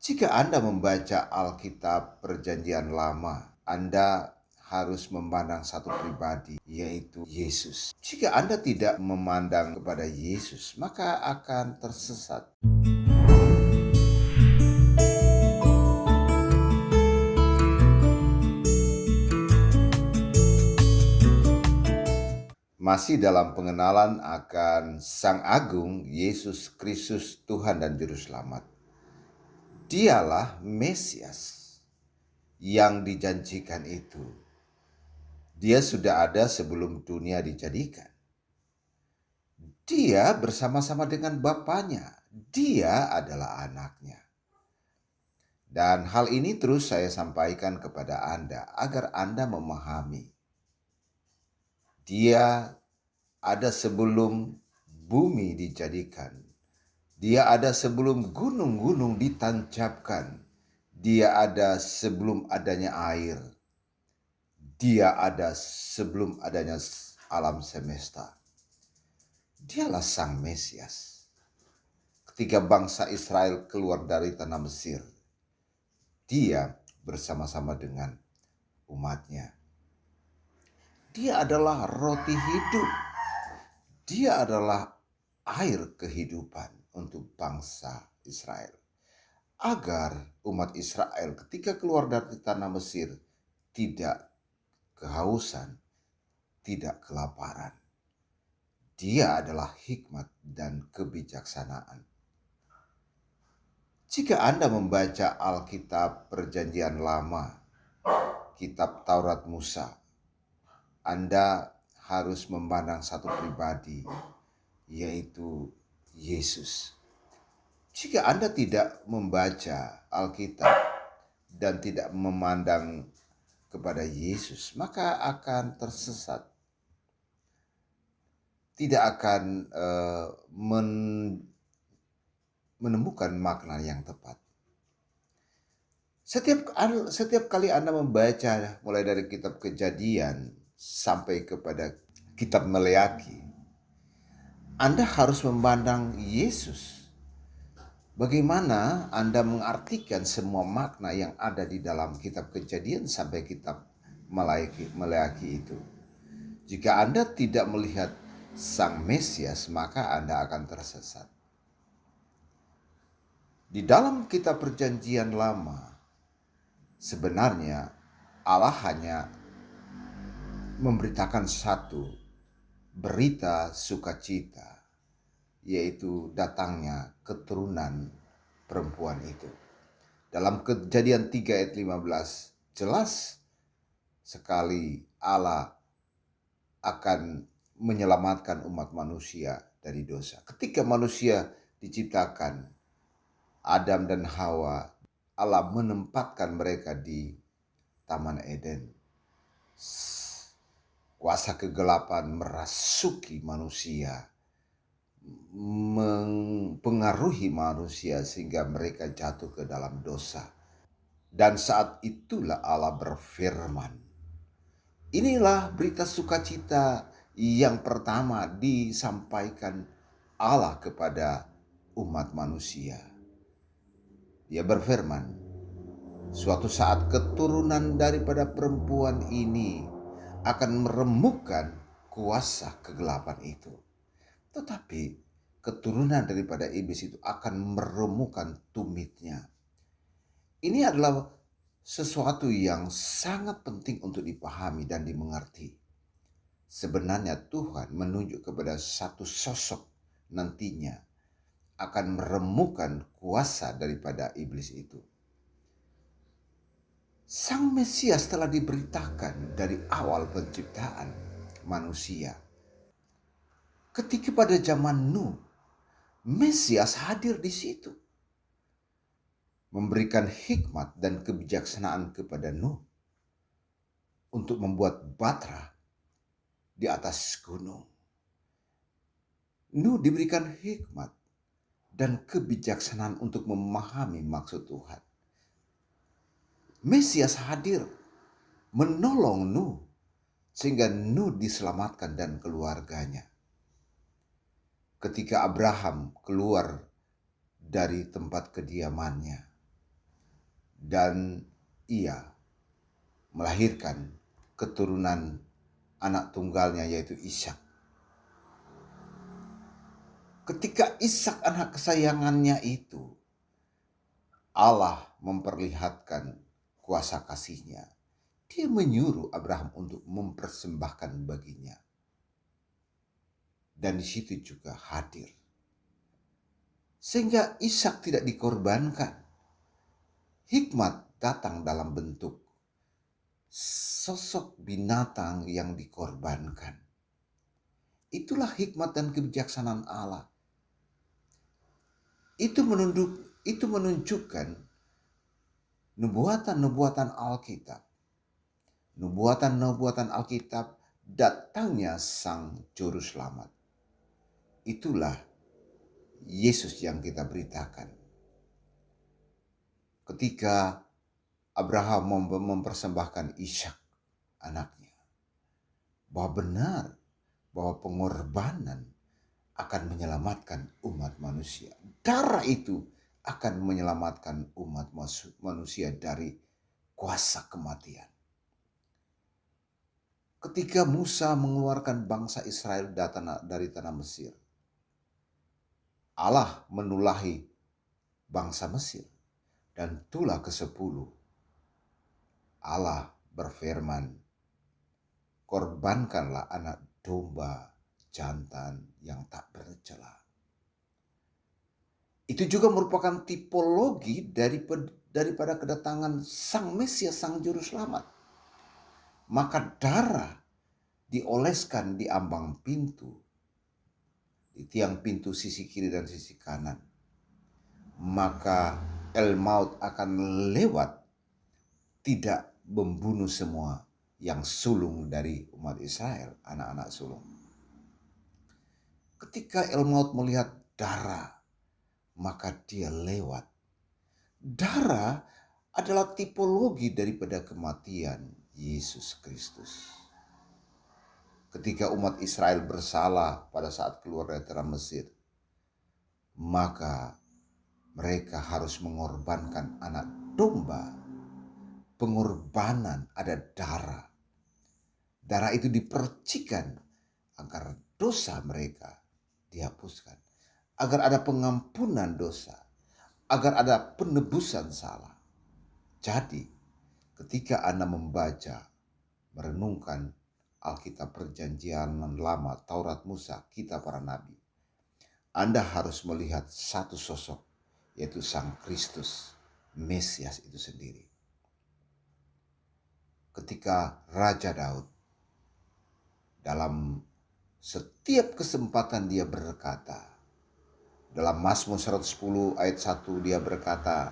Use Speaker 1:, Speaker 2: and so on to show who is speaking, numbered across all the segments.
Speaker 1: Jika Anda membaca Alkitab Perjanjian Lama, Anda harus memandang satu pribadi, yaitu Yesus. Jika Anda tidak memandang kepada Yesus, maka akan tersesat. Masih dalam pengenalan akan Sang Agung Yesus Kristus Tuhan dan Juru Selamat. Dialah Mesias yang dijanjikan itu. Dia sudah ada sebelum dunia dijadikan. Dia bersama-sama dengan Bapanya. Dia adalah anaknya. Dan hal ini terus saya sampaikan kepada Anda agar Anda memahami. Dia ada sebelum bumi dijadikan. Dia ada sebelum gunung-gunung ditancapkan. Dia ada sebelum adanya air. Dia ada sebelum adanya alam semesta. Dialah Sang Mesias. Ketika bangsa Israel keluar dari tanah Mesir, Dia bersama-sama dengan umatnya. Dia adalah roti hidup. Dia adalah air kehidupan untuk bangsa Israel. Agar umat Israel ketika keluar dari tanah Mesir tidak kehausan, tidak kelaparan. Dia adalah hikmat dan kebijaksanaan. Jika Anda membaca Alkitab Perjanjian Lama, Kitab Taurat Musa, Anda harus memandang satu pribadi, yaitu Yesus. Jika Anda tidak membaca Alkitab dan tidak memandang kepada Yesus, maka akan tersesat. Tidak akan menemukan makna yang tepat. Setiap kali Anda membaca mulai dari kitab Kejadian sampai kepada kitab Maleaki, Anda harus memandang Yesus. Bagaimana Anda mengartikan semua makna yang ada di dalam kitab Kejadian sampai kitab Maleaki itu? Jika Anda tidak melihat Sang Mesias, maka Anda akan tersesat. Di dalam kitab Perjanjian Lama, sebenarnya Allah hanya memberitakan satu berita sukacita, yaitu datangnya keturunan perempuan itu. Dalam Kejadian 3 ayat 15, jelas sekali Allah akan menyelamatkan umat manusia dari dosa. Ketika manusia diciptakan, Adam dan Hawa, Allah menempatkan mereka di Taman Eden. Kuasa kegelapan merasuki manusia, mempengaruhi manusia sehingga mereka jatuh ke dalam dosa. Dan saat itulah Allah berfirman. Inilah berita sukacita yang pertama disampaikan Allah kepada umat manusia. Dia berfirman, suatu saat keturunan daripada perempuan ini akan meremukkan kuasa kegelapan itu. Tetapi keturunan daripada iblis itu akan meremukkan tumitnya. Ini adalah sesuatu yang sangat penting untuk dipahami dan dimengerti. Sebenarnya Tuhan menunjuk kepada satu sosok nantinya akan meremukkan kuasa daripada iblis itu. Sang Mesias telah diberitakan dari awal penciptaan manusia. Ketika pada zaman Nuh, Mesias hadir di situ, memberikan hikmat dan kebijaksanaan kepada Nuh untuk membuat batra di atas gunung. Nuh diberikan hikmat dan kebijaksanaan untuk memahami maksud Tuhan. Mesias hadir menolong Nuh sehingga Nuh diselamatkan dan keluarganya. Ketika Abraham keluar dari tempat kediamannya, dan ia melahirkan keturunan anak tunggalnya yaitu Ishak. Ketika Ishak anak kesayangannya itu, Allah memperlihatkan kuasa kasih-Nya. Dia menyuruh Abraham untuk mempersembahkan baginya. Dan di situ juga hadir. Sehingga Ishak tidak dikorbankan. Hikmat datang dalam bentuk sosok binatang yang dikorbankan. Itulah hikmat dan kebijaksanaan Allah. Itu menunjukkan nubuatan-nubuatan Alkitab. Nubuatan-nubuatan Alkitab datangnya Sang Juru Selamat. Itulah Yesus yang kita beritakan. Ketika Abraham mempersembahkan Ishak anaknya, bahwa benar bahwa pengorbanan akan menyelamatkan umat manusia. Darah itu akan menyelamatkan umat manusia dari kuasa kematian. Ketika Musa mengeluarkan bangsa Israel dari tanah Mesir, Allah menulahi bangsa Mesir. Dan tulah ke-10, Allah berfirman, korbankanlah anak domba jantan yang tak bercela. Itu juga merupakan tipologi daripada kedatangan Sang Mesias, Sang Juru Selamat. Maka darah dioleskan di ambang pintu, di tiang pintu sisi kiri dan sisi kanan. Maka El Maut akan lewat, tidak membunuh semua yang sulung dari umat Israel, anak-anak sulung. Ketika El Maut melihat darah, maka dia lewat. Darah adalah tipologi daripada kematian Yesus Kristus. Ketika umat Israel bersalah pada saat keluar dari tanah Mesir, maka mereka harus mengorbankan anak domba. Pengorbanan, ada darah. Darah itu dipercikan agar dosa mereka dihapuskan. Agar ada pengampunan dosa. Agar ada penebusan salah. Jadi ketika Anda membaca, merenungkan Alkitab Perjanjian Lama, Taurat Musa, Kitab para Nabi, Anda harus melihat satu sosok, yaitu Sang Kristus, Mesias itu sendiri. Ketika Raja Daud dalam setiap kesempatan dia berkata, dalam Mazmur 110 ayat 1 dia berkata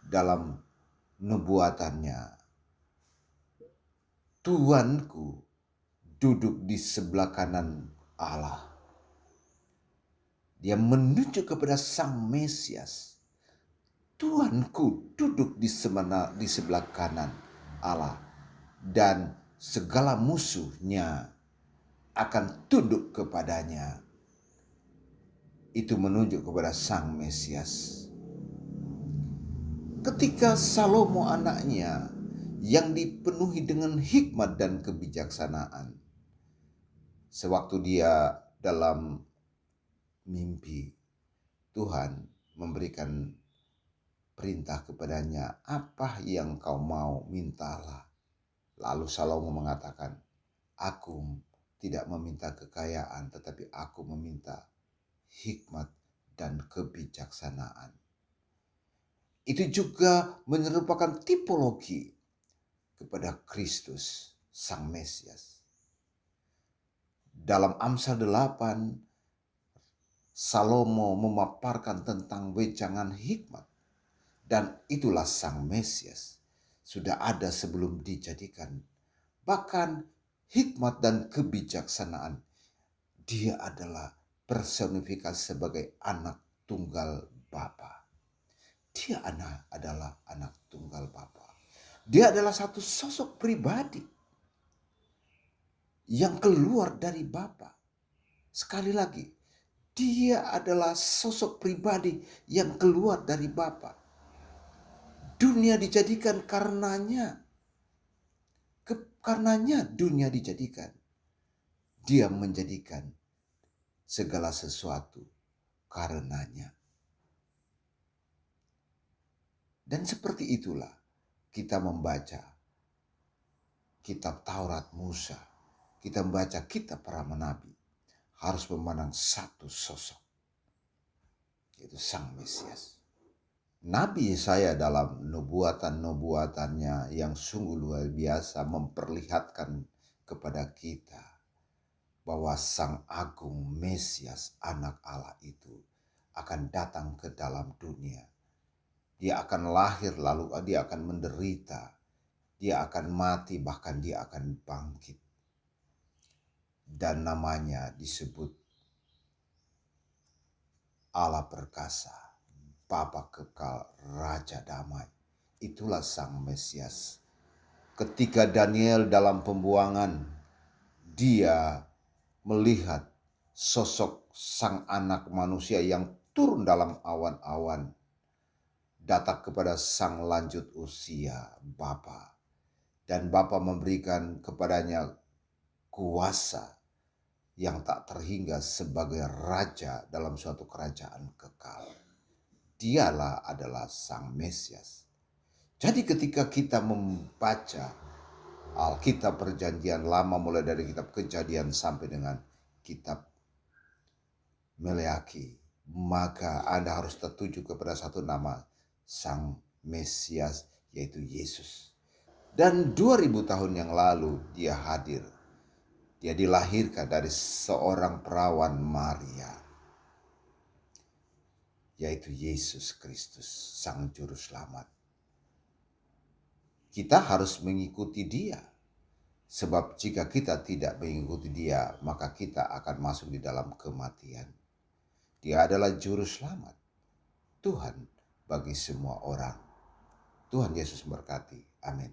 Speaker 1: dalam nubuatannya, Tuanku duduk di sebelah kanan Allah. Dia menunjuk kepada Sang Mesias. Tuanku duduk di sebelah kanan Allah. Dan segala musuhnya akan tunduk kepadanya. Itu menunjuk kepada Sang Mesias. Ketika Salomo anaknya yang dipenuhi dengan hikmat dan kebijaksanaan, sewaktu dia dalam mimpi, Tuhan memberikan perintah kepadanya, apa yang kau mau, mintalah. Lalu Salomo mengatakan, aku tidak meminta kekayaan, tetapi aku meminta hikmat dan kebijaksanaan. Itu juga menyerupakan tipologi kepada Kristus, Sang Mesias. Dalam Amsal 8, Salomo memaparkan tentang wejangan hikmat. Dan itulah Sang Mesias. Sudah ada sebelum dijadikan. Bahkan hikmat dan kebijaksanaan, dia adalah personifikasi sebagai anak tunggal Bapa. Dia adalah anak tunggal Bapa. Dia adalah satu sosok pribadi yang keluar dari Bapa. Sekali lagi, dia adalah sosok pribadi yang keluar dari Bapa. Dunia dijadikan karenanya. Karenanya dunia dijadikan. Dia menjadikan segala sesuatu karenanya. Dan seperti itulah kita membaca kitab Taurat Musa. Kita membaca kitab para nabi. Harus memandang satu sosok, yaitu Sang Mesias. Nabi Yesaya dalam nubuatan-nubuatannya yang sungguh luar biasa memperlihatkan kepada kita bahwa Sang Agung Mesias anak Allah itu akan datang ke dalam dunia. Dia akan lahir lalu dia akan menderita. Dia akan mati bahkan dia akan bangkit. Dan namanya disebut Allah perkasa, Bapa kekal, Raja damai. Itulah Sang Mesias. Ketika Daniel dalam pembuangan, dia melihat sosok Sang Anak Manusia yang turun dalam awan-awan, datang kepada Sang lanjut usia, Bapa. Dan Bapa memberikan kepadanya kuasa yang tak terhingga sebagai raja dalam suatu kerajaan kekal. Dialah adalah Sang Mesias. Jadi ketika kita membaca Alkitab Perjanjian Lama mulai dari kitab Kejadian sampai dengan kitab Meleaki, maka Anda harus tertuju kepada satu nama, Sang Mesias, yaitu Yesus. Dan 2000 tahun yang lalu dia hadir. Dia dilahirkan dari seorang perawan Maria, yaitu Yesus Kristus, Sang Juru Selamat. Kita harus mengikuti dia. Sebab jika kita tidak mengikuti dia, maka kita akan masuk di dalam kematian. Dia adalah Juru Selamat, Tuhan bagi semua orang. Tuhan Yesus memberkati. Amin.